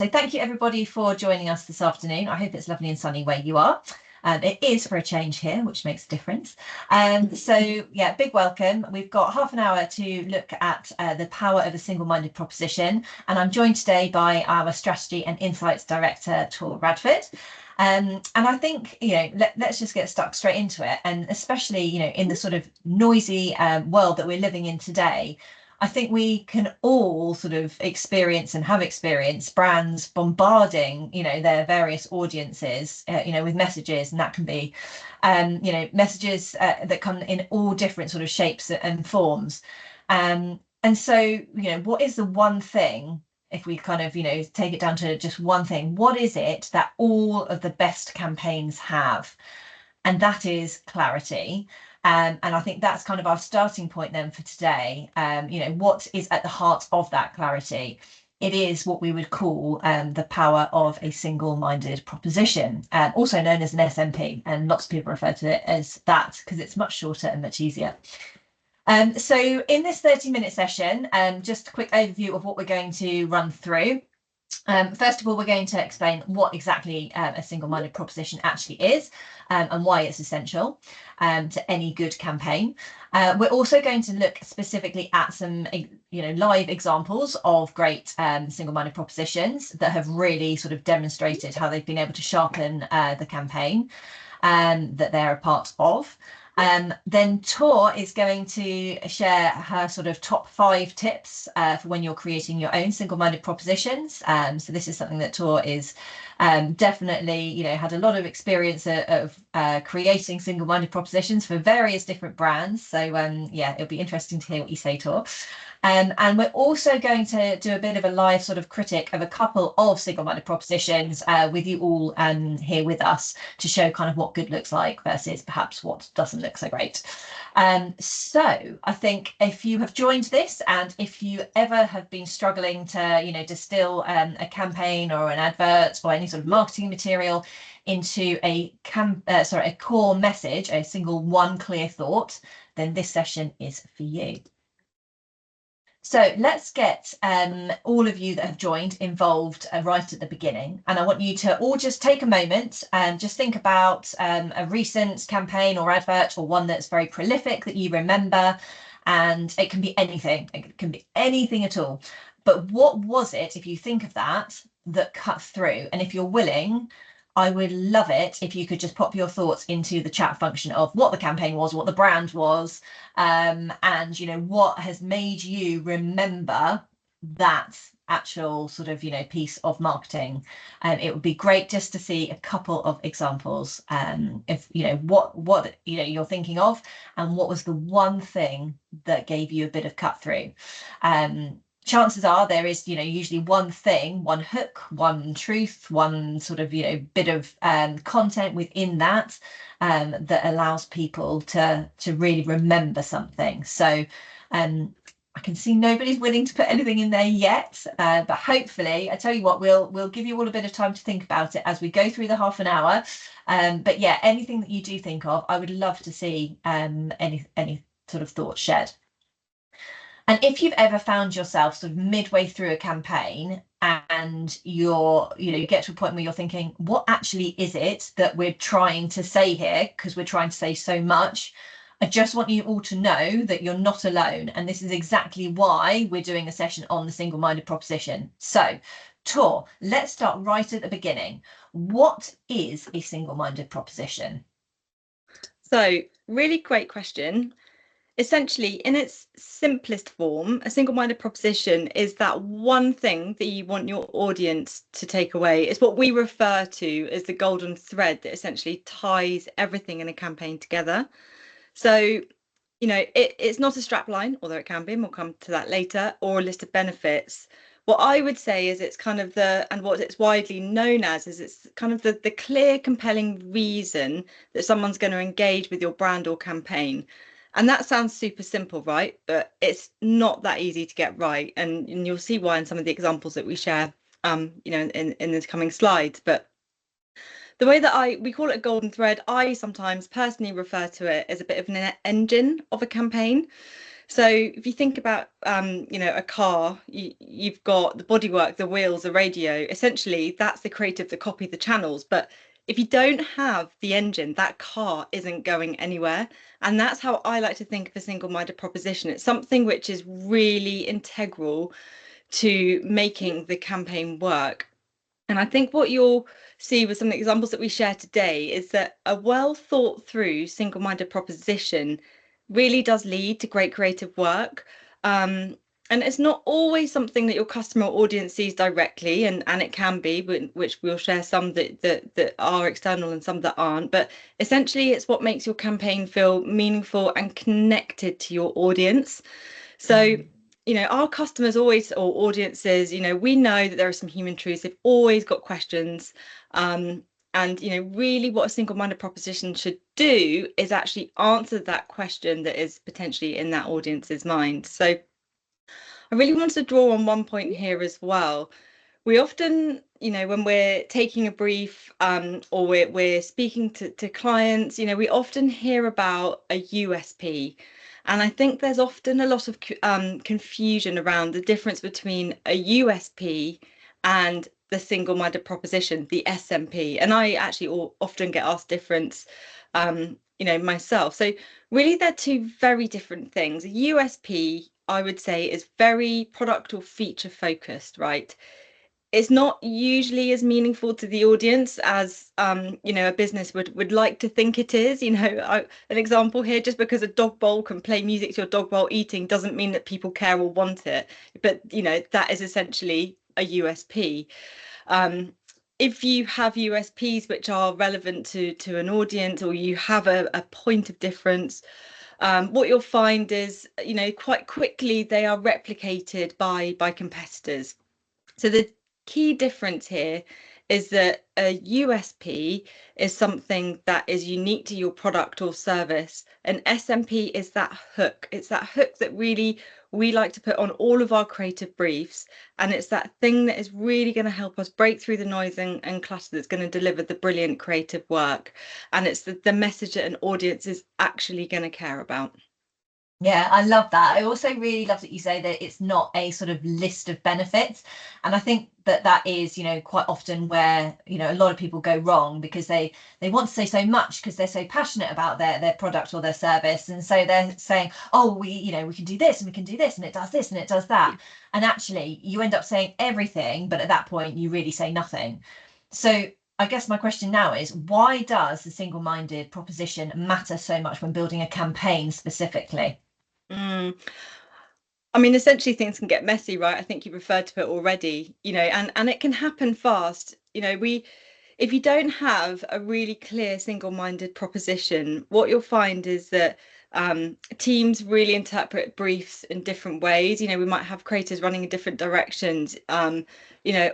So thank you everybody for joining us this afternoon. I hope it's lovely and sunny where you are. It is for a change here, which makes a difference. So yeah, big welcome. We've got half an hour to look at the power of a single-minded proposition. And I'm joined today by our Strategy and Insights Director, Tor Radford. And I think, let's just get stuck straight into it. And especially, in the sort of noisy world that we're living in today, I think we can all sort of experience and have experienced brands bombarding, their various audiences, with messages, and that can be, messages that come in all different sort of shapes and forms. And so, what is the one thing, if we kind of, take it down to just one thing, what is it that all of the best campaigns have? And that is clarity. And I think that's kind of our starting point then for today. What is at the heart of that clarity? It is what we would call the power of a single-minded proposition, also known as an SMP. And lots of people refer to it as that because it's much shorter and much easier. So in this 30-minute session, just a quick overview of what we're going to run through. First of all, we're going to explain what exactly a single-minded proposition actually is and why it's essential to any good campaign. We're also going to look specifically at some, live examples of great single-minded propositions that have really sort of demonstrated how they've been able to sharpen the campaign that they're a part of. Then Tor is going to share her sort of top 5 tips for when you're creating your own single-minded propositions. So this is something that Tor is definitely, had a lot of experience of creating single-minded propositions for various different brands. So yeah, it'll be interesting to hear what you say, Tor. And we're also going to do a bit of a live sort of critic of a couple of single-minded propositions with you all here with us to show kind of what good looks like versus perhaps what doesn't look so great. So I think if you have joined this, and if you ever have been struggling to, distill a campaign or an advert or any sort of marketing material into a core message, a single one clear thought, then this session is for you. So let's get all of you that have joined involved right at the beginning. And I want you to all just take a moment and just think about a recent campaign or advert, or one that's very prolific that you remember. And it can be anything. It can be anything at all. But what was it, if you think of that cut through? And if you're willing, I would love it if you could just pop your thoughts into the chat function of what the campaign was, what the brand was, and what has made you remember that actual sort of piece of marketing. It would be great just to see a couple of examples, if what you're thinking of, and what was the one thing that gave you a bit of cut through. Chances are there is, usually one thing, one hook, one truth, one sort of, bit of content within that that allows people to really remember something. So I can see nobody's willing to put anything in there yet, but hopefully, I tell you what, we'll give you all a bit of time to think about it as we go through the half an hour. But yeah, anything that you do think of, I would love to see any sort of thoughts shared. And if you've ever found yourself sort of midway through a campaign and you get to a point where you're thinking, what actually is it that we're trying to say here? Because we're trying to say so much. I just want you all to know that you're not alone. And this is exactly why we're doing a session on the single-minded proposition. So, Tor, let's start right at the beginning. What is a single-minded proposition? So, really great question. Essentially, in its simplest form, a single-minded proposition is that one thing that you want your audience to take away. It's what we refer to as the golden thread that essentially ties everything in a campaign together. So, it's not a strapline, although it can be, and we'll come to that later, or a list of benefits. What I would say is it's kind of and what it's widely known as is it's kind of the clear, compelling reason that someone's going to engage with your brand or campaign. And that sounds super simple, right? But it's not that easy to get right. And you'll see why in some of the examples that we share, in the coming slides. But the way that we call it a golden thread, I sometimes personally refer to it as a bit of an engine of a campaign. So if you think about, a car, you've got the bodywork, the wheels, the radio. Essentially, that's the creative that copy the channels. But if you don't have the engine, that car isn't going anywhere. And that's how I like to think of a single-minded proposition. It's something which is really integral to making the campaign work. And I think what you'll see with some of the examples that we share today is that a well thought through single-minded proposition really does lead to great creative work. And it's not always something that your customer or audience sees directly, and it can be, which we'll share some that are external and some that aren't. But essentially, it's what makes your campaign feel meaningful and connected to your audience. So our customers always, or audiences, we know that there are some human truths. They've always got questions. And really what a single-minded proposition should do is actually answer that question that is potentially in that audience's mind. So I really want to draw on one point here as well. We often, when we're taking a brief, or we're speaking to clients, we often hear about a USP. And I think there's often a lot of confusion around the difference between a USP and the single-minded proposition, the SMP. And I actually often get asked difference, myself. So really, they're two very different things. A USP, I would say, is very product or feature focused, right? It's not usually as meaningful to the audience as a business would like to think it is. An example here: just because a dog bowl can play music to your dog while eating doesn't mean that people care or want it. But that is essentially a USP. If you have USPs which are relevant to an audience, or you have a point of difference, what you'll find is quite quickly they are replicated by competitors. So the key difference here is that a USP is something that is unique to your product or service. An SMP is that hook. It's that hook that really we like to put on all of our creative briefs. And it's that thing that is really going to help us break through the noise and clutter that's going to deliver the brilliant creative work. And it's the message that an audience is actually going to care about. Yeah, I love that. I also really love that you say that it's not a sort of list of benefits. And I think that is, quite often where, a lot of people go wrong, because they want to say so much because they're so passionate about their product or their service. And so they're saying, oh, we can do this and we can do this and it does this and it does that. And actually you end up saying everything, but at that point you really say nothing. So I guess my question now is, why does the single-minded proposition matter so much when building a campaign specifically? I mean, essentially things can get messy, right? I think you referred to it already, and it can happen fast. If you don't have a really clear single-minded proposition, what you'll find is that teams really interpret briefs in different ways. We might have creators running in different directions, or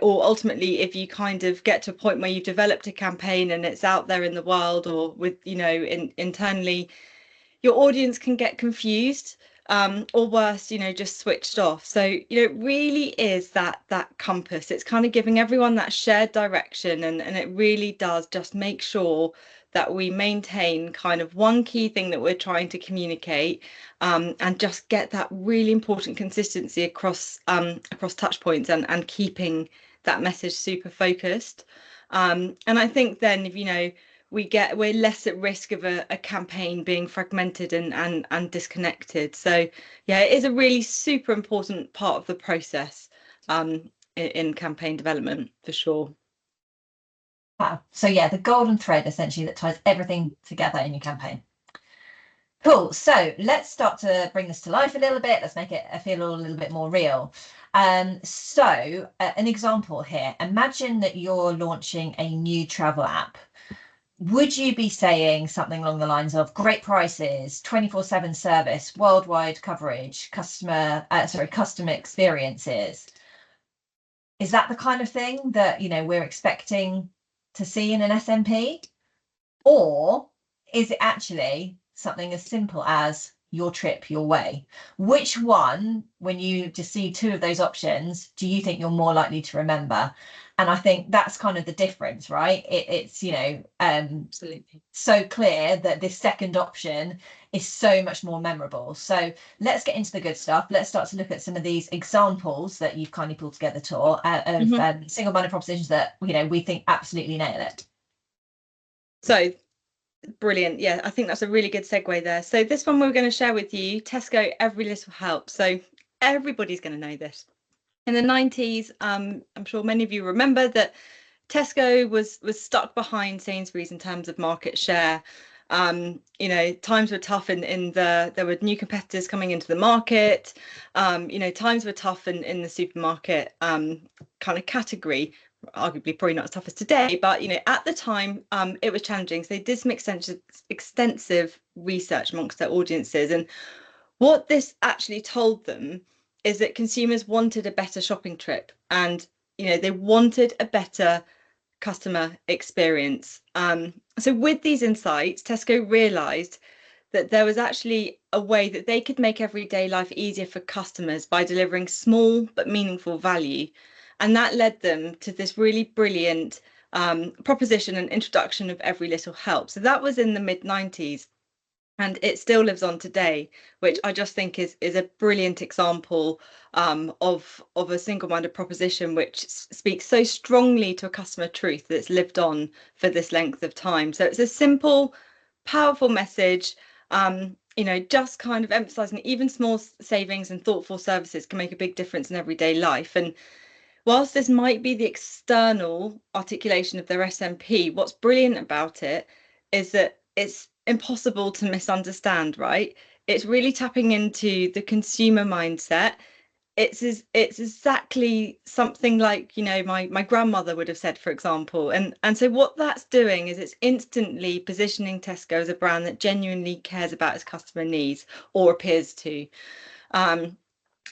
ultimately, if you kind of get to a point where you've developed a campaign and it's out there in the world, or with, internally, your audience can get confused, or worse, just switched off. So, it really is that compass. It's kind of giving everyone that shared direction, and it really does just make sure that we maintain kind of one key thing that we're trying to communicate, and just get that really important consistency across touch points, and keeping that message super focused. And I think then, if we're less at risk of a campaign being fragmented and disconnected. So yeah, it is a really super important part of the process in campaign development, for sure. Wow. So yeah, the golden thread essentially that ties everything together in your campaign. Cool. So let's start to bring this to life a little bit. Let's make it feel a little bit more real. So an example here: imagine that you're launching a new travel app. Would you be saying something along the lines of great prices, 24/7 service, worldwide coverage, customer experiences? Is that the kind of thing that, we're expecting to see in an SMP? Or is it actually something as simple as your trip, your way? Which one, when you just see two of those options, do you think you're more likely to remember? And I think that's kind of the difference, right? It's, you know, Absolutely. so clear that this second option is so much more memorable. So let's get into the good stuff. Let's start to look at some of these examples that you've kindly pulled together, Tor, of single-minded propositions that, you know, we think absolutely nail it. So brilliant. Yeah, I think that's a really good segue there. So this one we're going to share with you, Tesco, Every Little Helps. So everybody's going to know this. In the 90s, I'm sure many of you remember that Tesco was stuck behind Sainsbury's in terms of market share. You know, times were tough there were new competitors coming into the market. You know, times were tough in the supermarket kind of category. Arguably probably not as tough as today, but you know, at the time it was challenging. So they did some extensive research amongst their audiences, and what this actually told them is that consumers wanted a better shopping trip, and you know, they wanted a better customer experience. So with these insights, Tesco realized that there was actually a way that they could make everyday life easier for customers by delivering small but meaningful value. And that led them to this really brilliant proposition and introduction of Every Little Help. So that was in the mid-90s. And it still lives on today, which I just think is a brilliant example of a single-minded proposition which speaks so strongly to a customer truth that it's lived on for this length of time. So it's a simple, powerful message, you know, just kind of emphasizing even small savings and thoughtful services can make a big difference in everyday life. And whilst this might be the external articulation of their SMP, what's brilliant about it is that it's impossible to misunderstand, right? It's really tapping into the consumer mindset. It's exactly something like, you know, my grandmother would have said, for example. And so what that's doing is it's instantly positioning Tesco as a brand that genuinely cares about its customer needs, or appears to.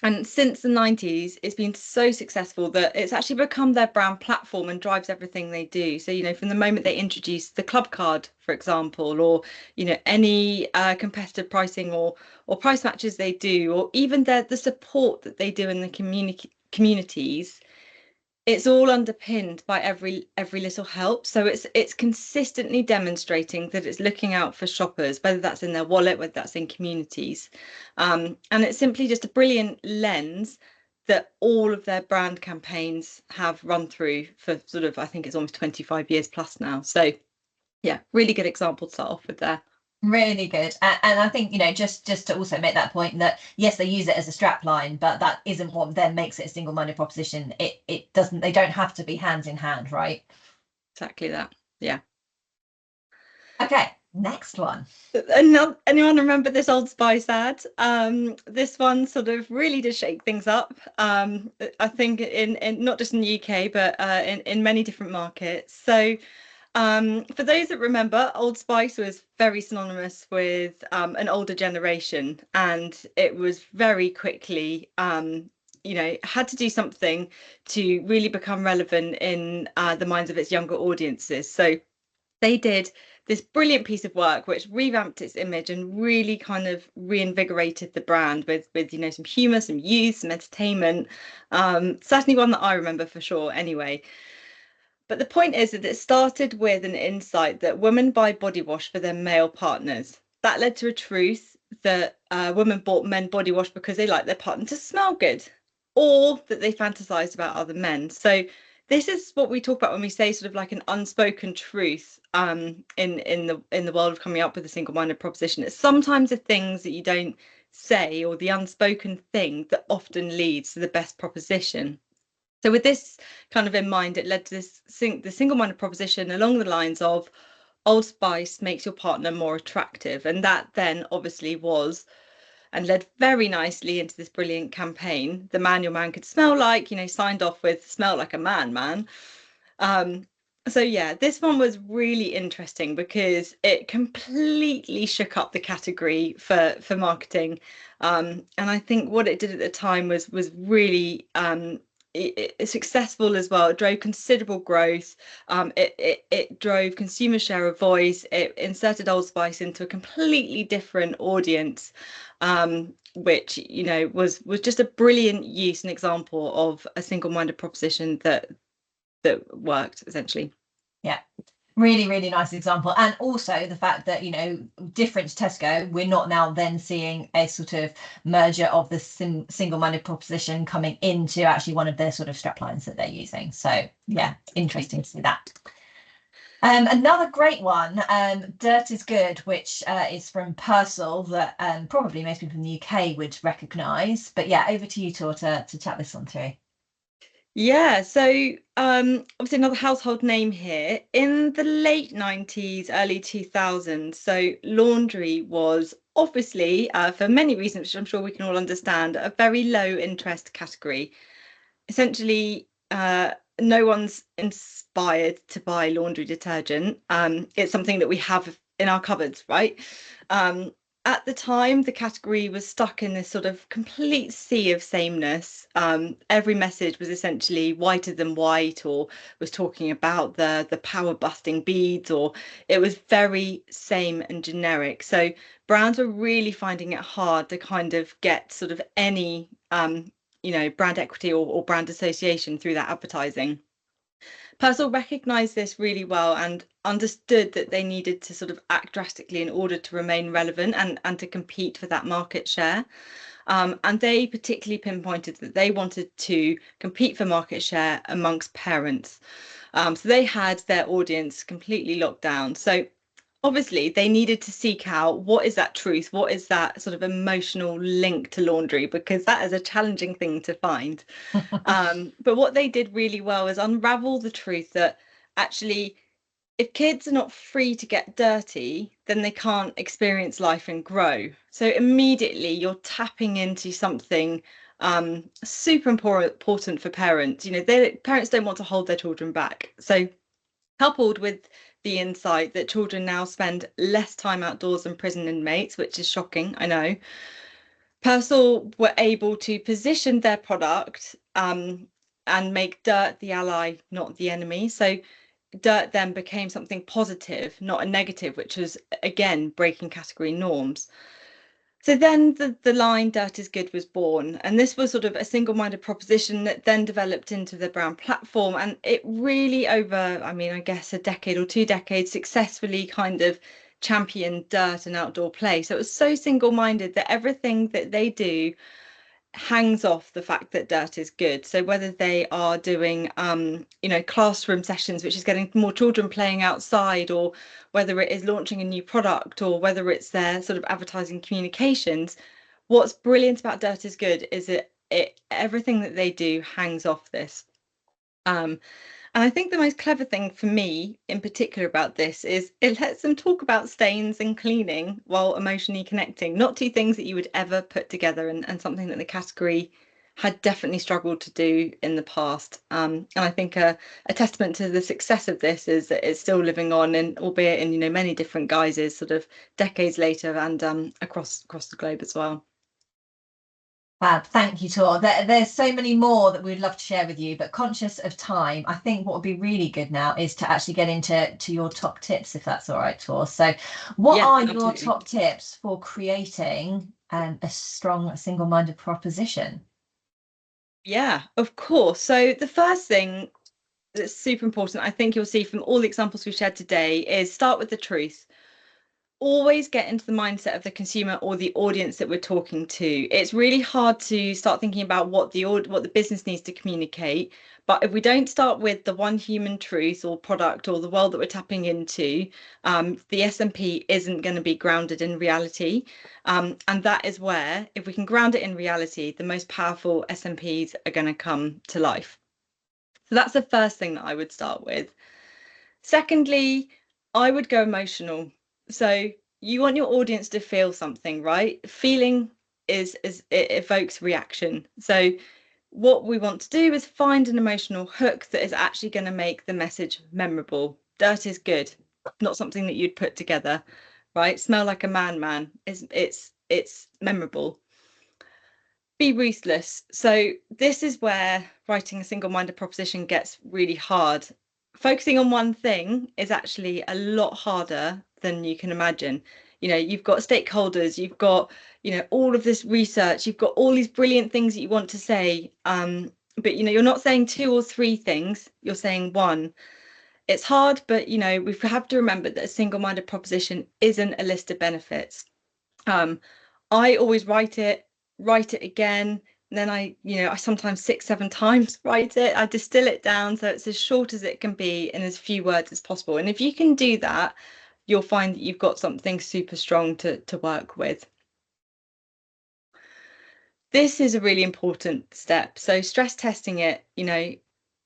And since the 90s, it's been so successful that it's actually become their brand platform and drives everything they do. So, you know, from the moment they introduced the club card, for example, or, you know, any competitive pricing or price matches they do, or even the support that they do in the communities, it's all underpinned by every little help. So it's consistently demonstrating that it's looking out for shoppers, whether that's in their wallet, whether that's in communities, and it's simply just a brilliant lens that all of their brand campaigns have run through for sort of, I think it's almost 25 years plus now. So yeah, really good example to start off with there. Really good. And I think, you know, just to also make that point that yes, they use it as a strap line, but that isn't what then makes it a single-minded proposition. It doesn't, they don't have to be hand in hand, right? Exactly that. Yeah. Okay, next one. Anyone remember this Old Spice ad? This one sort of really did shake things up. I think in not just in the UK, but in many different markets. So for those that remember, Old Spice was very synonymous with an older generation, and it was very quickly, you know, had to do something to really become relevant in the minds of its younger audiences. So they did this brilliant piece of work which revamped its image and really kind of reinvigorated the brand with you know, some humor, some youth, some entertainment. Certainly one that I remember for sure anyway. But the point is that it started with an insight that women buy body wash for their male partners. That led to a truth that women bought men body wash because they like their partner to smell good, or that they fantasized about other men. So this is what we talk about when we say sort of like an unspoken truth in the world of coming up with a single-minded proposition. It's sometimes the things that you don't say, or the unspoken thing, that often leads to the best proposition. So with this kind of in mind, it led to the single-minded proposition along the lines of Old Spice makes your partner more attractive. And that then obviously was and led very nicely into this brilliant campaign, The Man Your Man Could Smell Like, you know, signed off with Smell Like a Man. So yeah, this one was really interesting because it completely shook up the category for marketing. And I think what it did at the time was really successful as well. It drove considerable growth. It drove consumer share of voice. It inserted Old Spice into a completely different audience, which, you know, was just a brilliant use and example of a single-minded proposition that that worked essentially. Yeah. Really, really nice example. And also the fact that, different to Tesco, we're not now then seeing a sort of merger of the single-minded proposition coming into actually one of their sort of strap lines that they're using. So yeah, interesting to see that. Another great one, Dirt is Good, which is from Purcell, that probably most people in the UK would recognise. But yeah, over to you, Tor, to chat this one through. Yeah, so obviously another household name here. In the late 90s, early 2000s, so laundry was obviously, for many reasons, which I'm sure we can all understand, a very low interest category. Essentially, no one's inspired to buy laundry detergent. It's something that we have in our cupboards, right? At the time, the category was stuck in this sort of complete sea of sameness. Every message was essentially whiter than white, or was talking about the power busting beads, or it was very same and generic. So brands were really finding it hard to kind of get sort of any brand equity or brand association through that advertising. Purcell recognised this really well and understood that they needed to sort of act drastically in order to remain relevant and to compete for that market share. And they particularly pinpointed that they wanted to compete for market share amongst parents. So they had their audience completely locked down. So obviously they needed to seek out what is that truth, what is that sort of emotional link to laundry, because that is a challenging thing to find. But what they did really well is unravel the truth that actually, if kids are not free to get dirty, then they can't experience life and grow. So immediately you're tapping into something super important for parents. Parents don't want to hold their children back. So coupled with the insight that children now spend less time outdoors than prison inmates, which is shocking, I know, Purcell were able to position their product and make dirt the ally, not the enemy. So dirt then became something positive, not a negative, which was again breaking category norms. So then the line Dirt is Good was born, and this was sort of a single-minded proposition that then developed into the brand platform, and it really over, I guess a decade or 2 decades, successfully kind of championed dirt and outdoor play. So it was so single-minded that everything that they do hangs off the fact that dirt is good. So whether they are doing classroom sessions, which is getting more children playing outside, or whether it is launching a new product, or whether it's their sort of advertising communications, what's brilliant about Dirt is Good is it everything that they do hangs off this. And I think the most clever thing for me in particular about this is it lets them talk about stains and cleaning while emotionally connecting, not two things that you would ever put together, and something that the category had definitely struggled to do in the past. And I think a testament to the success of this is that it's still living on, and albeit in many different guises, sort of decades later, and across the globe as well. Fab, thank you, Tor. There's so many more that we'd love to share with you, but conscious of time, I think what would be really good now is to actually get into your top tips, if that's all right, Tor. So what are your top tips for creating a strong single-minded proposition? Yeah, of course. So the first thing that's super important, I think you'll see from all the examples we've shared today, is start with the truth. Always get into the mindset of the consumer or the audience that we're talking to. It's really hard to start thinking about what the business needs to communicate, but if we don't start with the one human truth or product or the world that we're tapping into, the SMP isn't going to be grounded in reality. And that is where, if we can ground it in reality, the most powerful SMPs are going to come to life. So that's the first thing that I would start with. Secondly, I would go emotional. So you want your audience to feel something, right? Feeling is it evokes reaction. So what we want to do is find an emotional hook that is actually going to make the message memorable. Dirt is good, not something that you'd put together, right? Smell like a man. It's memorable. Be ruthless. So this is where writing a single-minded proposition gets really hard. Focusing on one thing is actually a lot harder than you can imagine. You've got stakeholders, you've got all of this research, you've got all these brilliant things that you want to say, but you're not saying 2 or 3 things, you're saying 1. It's hard, but we have to remember that a single-minded proposition isn't a list of benefits. I always write it again, and then I sometimes 6-7 times write it. I distill it down so it's as short as it can be in as few words as possible. And if you can do that, you'll find that you've got something super strong to work with. This is a really important step. So stress testing it,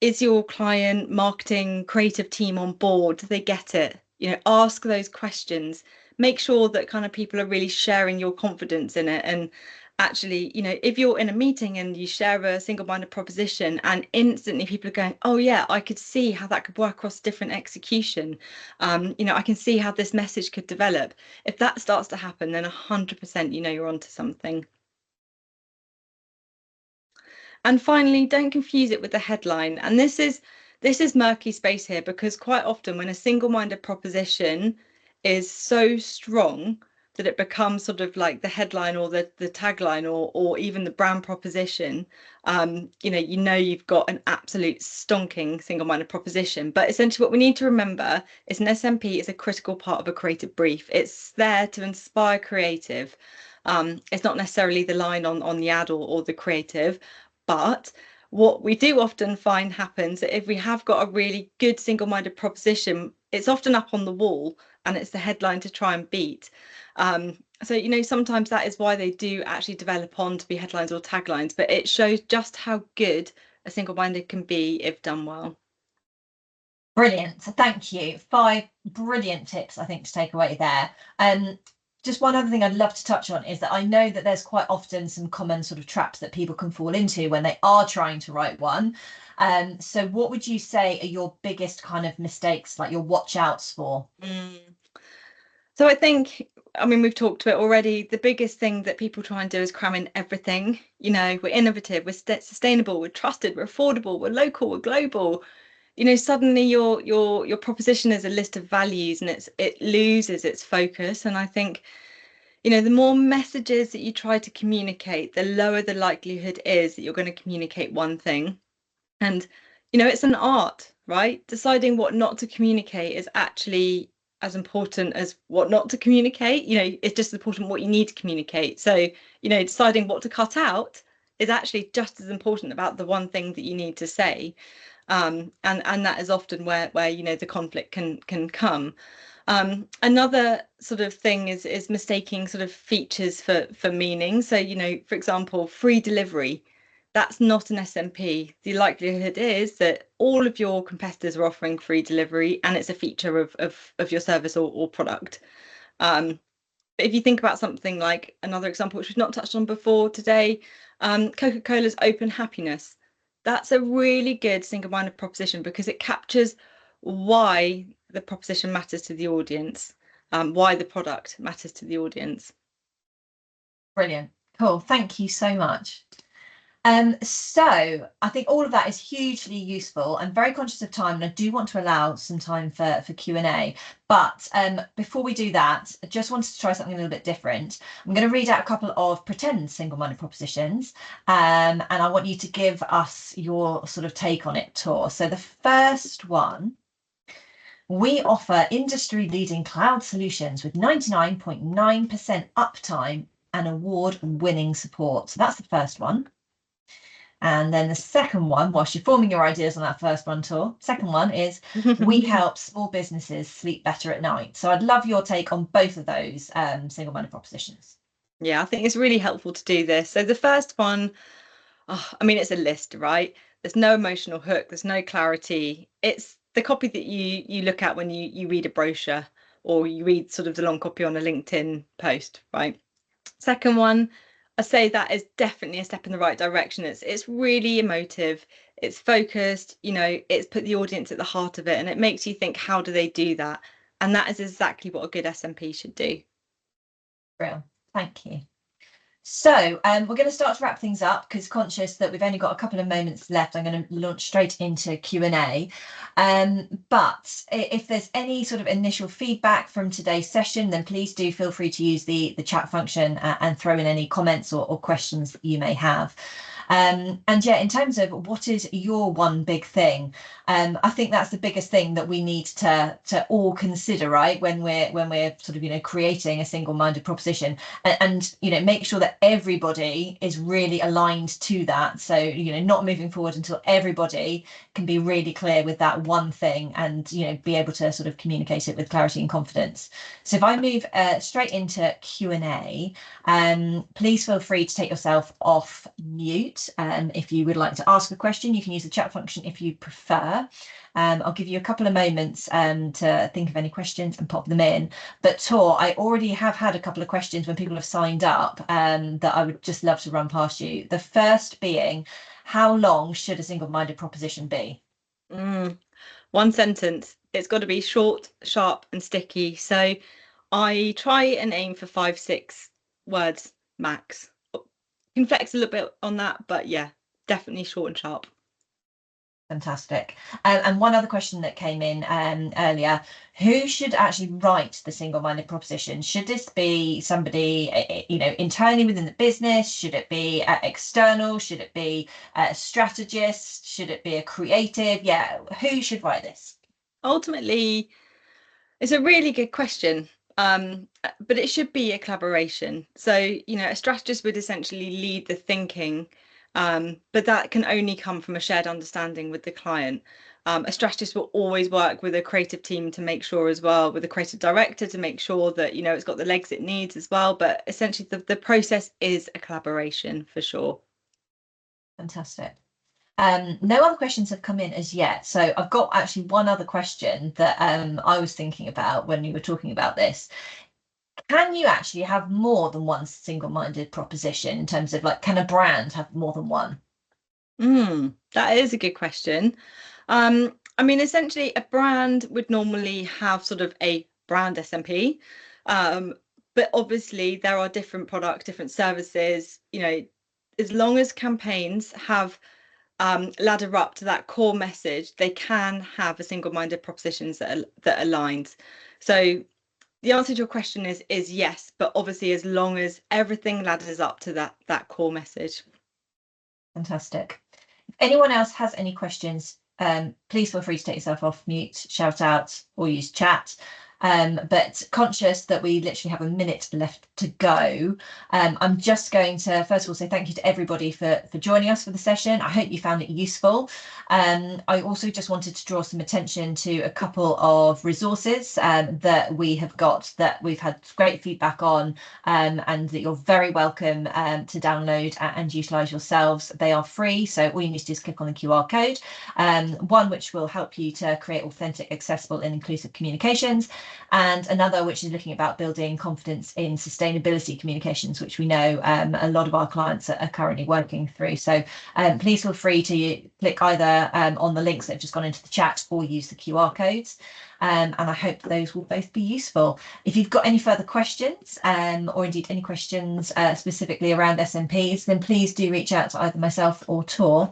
is your client, marketing, creative team on board? Do they get it? Ask those questions. Make sure that kind of people are really sharing your confidence in it. And actually, if you're in a meeting and you share a single-minded proposition and instantly people are going, oh yeah, I could see how that could work across different execution. I can see how this message could develop. If that starts to happen, then 100% you're onto something. And finally, don't confuse it with the headline. And this is murky space here, because quite often when a single-minded proposition is so strong that it becomes sort of like the headline or the tagline or even the brand proposition, you've got an absolute stonking single-minded proposition. But essentially what we need to remember is an SMP is a critical part of a creative brief. It's there to inspire creative. It's not necessarily the line on the ad or the creative. But what we do often find happens that if we have got a really good single-minded proposition, it's often up on the wall and it's the headline to try and beat. So, sometimes that is why they do actually develop on to be headlines or taglines, but it shows just how good a single-minded can be if done well. Brilliant. So thank you. 5 brilliant tips, I think, to take away there. Just one other thing I'd love to touch on is that I know that there's quite often some common sort of traps that people can fall into when they are trying to write one. So what would you say are your biggest kind of mistakes, like your watch outs for? So I think, we've talked to it already. The biggest thing that people try and do is cram in everything. We're innovative, we're sustainable, we're trusted, we're affordable, we're local, we're global. Suddenly your proposition is a list of values and it loses its focus. And I think, the more messages that you try to communicate, the lower the likelihood is that you're going to communicate one thing. And, it's an art, right? Deciding what not to communicate is actually as important as what not to communicate. It's just as important what you need to communicate. So, deciding what to cut out is actually just as important about the one thing that you need to say. And that is often where the conflict can come. Another sort of thing is mistaking sort of features for meaning. So, for example, free delivery, that's not an SMP. The likelihood is that all of your competitors are offering free delivery and it's a feature of your service or product. But if you think about something like another example, which we've not touched on before today, Coca-Cola's open happiness. That's a really good single-minded proposition because it captures why the proposition matters to the audience, why the product matters to the audience. Brilliant. Cool. Thank you so much. So I think all of that is hugely useful. I'm very conscious of time and I do want to allow some time for Q&A. But before we do that, I just wanted to try something a little bit different. I'm going to read out a couple of pretend single-minded propositions and I want you to give us your sort of take on it, Tor. So the first one, we offer industry-leading cloud solutions with 99.9% uptime and award-winning support. So that's the first one. And then the second one, whilst you're forming your ideas on that first one, Tor, second one is we help small businesses sleep better at night. So I'd love your take on both of those single-minded propositions. Yeah, I think it's really helpful to do this. So the first one, it's a list, right? There's no emotional hook, there's no clarity. It's the copy that you look at when you read a brochure or you read sort of the long copy on a LinkedIn post, right? Second one, I say that is definitely a step in the right direction. It's really emotive, it's focused, it's put the audience at the heart of it, and it makes you think, how do they do that? And that is exactly what a good SMP should do. Real, thank you. So we're going to start to wrap things up because conscious that we've only got a couple of moments left, I'm going to launch straight into Q&A. But if there's any sort of initial feedback from today's session, then please do feel free to use the chat function and throw in any comments or questions that you may have. And yeah, in terms of what is your one big thing, I think that's the biggest thing that we need to all consider, right, when we're sort of, you know, creating a single-minded proposition, and you know, make sure that everybody is really aligned to that. So, you know, not moving forward until everybody can be really clear with that one thing, and you know, be able to sort of communicate it with clarity and confidence. So if I move straight into Q&A, please feel free to take yourself off mute. If you would like to ask a question, you can use the chat function if you prefer. I'll give you a couple of moments to think of any questions and pop them in. But Tor, I already have had a couple of questions when people have signed up that I would just love to run past you. The first being, how long should a single-minded proposition be? One sentence. It's got to be short, sharp, and sticky. So I try and aim for 5-6 words max. You can flex a little bit on that, but yeah, definitely short and sharp. Fantastic. And one other question that came in earlier, who should actually write the single-minded proposition? Should this be somebody, you know, internally within the business? Should it be external? Should it be a strategist? Should it be a creative? Yeah, who should write this? Ultimately, it's a really good question. But it should be a collaboration. So, you know, a strategist would essentially lead the thinking, but that can only come from a shared understanding with the client. A strategist will always work with a creative team to make sure as well, with a creative director to make sure that, you know, it's got the legs it needs as well. But essentially, the process is a collaboration for sure. Fantastic. No other questions have come in as yet. So I've got actually one other question that I was thinking about when you were talking about this. Can you actually have more than one single-minded proposition in terms of, like, can a brand have more than one? That is a good question. I mean, essentially, a brand would normally have sort of a brand SMP, but obviously there are different products, different services. You know, as long as campaigns have ladder up to that core message, they can have a single-minded propositions that aligns. So the answer to your question is yes, but obviously as long as everything ladders up to that core message. Fantastic. If anyone else has any questions, please feel free to take yourself off mute, shout out, or use chat. But conscious that we literally have a minute left to go, I'm just going to first of all say thank you to everybody for joining us for the session. I hope you found it useful. I also just wanted to draw some attention to a couple of resources that we have got that we've had great feedback on, and that you're very welcome to download and utilise yourselves. They are free, so all you need to do is click on the QR code. One which will help you to create authentic, accessible and inclusive communications, and another which is looking about building confidence in sustainability communications, which we know a lot of our clients are currently working through. So please feel free to click either on the links that have just gone into the chat or use the QR codes. And I hope those will both be useful. If you've got any further questions, or indeed any questions specifically around SMPs, then please do reach out to either myself or Tor.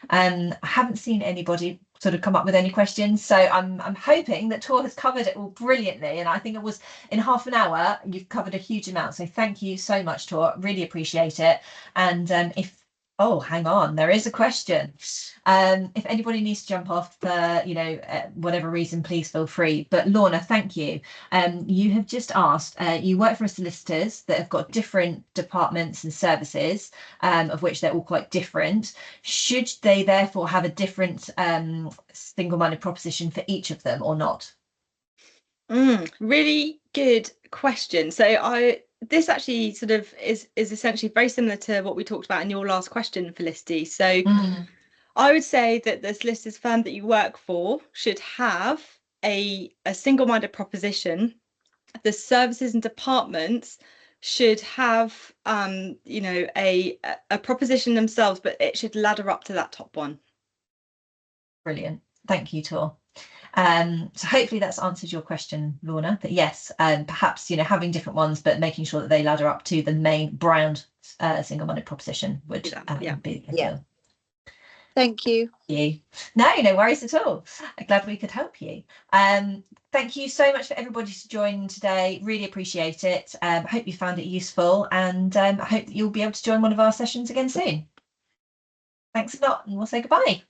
I haven't seen anybody sort of come up with any questions, so I'm hoping that Tor has covered it all brilliantly, and I think it was in half an hour you've covered a huge amount, so thank you so much, Tor, really appreciate it. And oh, hang on, there is a question. If anybody needs to jump off for, you know, whatever reason, please feel free. But Lorna, thank you. You have just asked, you work for solicitors that have got different departments and services, of which they're all quite different. Should they therefore have a different single-minded proposition for each of them or not? Really good question. So this actually sort of is essentially very similar to what we talked about in your last question, Felicity. So I would say that the solicitors firm that you work for should have a single-minded proposition. The services and departments should have you know, a proposition themselves, but it should ladder up to that top one. Brilliant. Thank you, Tor. So hopefully that's answered your question, Lorna, that yes, perhaps, you know, having different ones, but making sure that they ladder up to the main brand single-minded proposition would be ideal. Thank you. No worries at all. I'm glad we could help you. Thank you so much for everybody to join today. Really appreciate it. I hope you found it useful, and I hope that you'll be able to join one of our sessions again soon. Thanks a lot, and we'll say goodbye.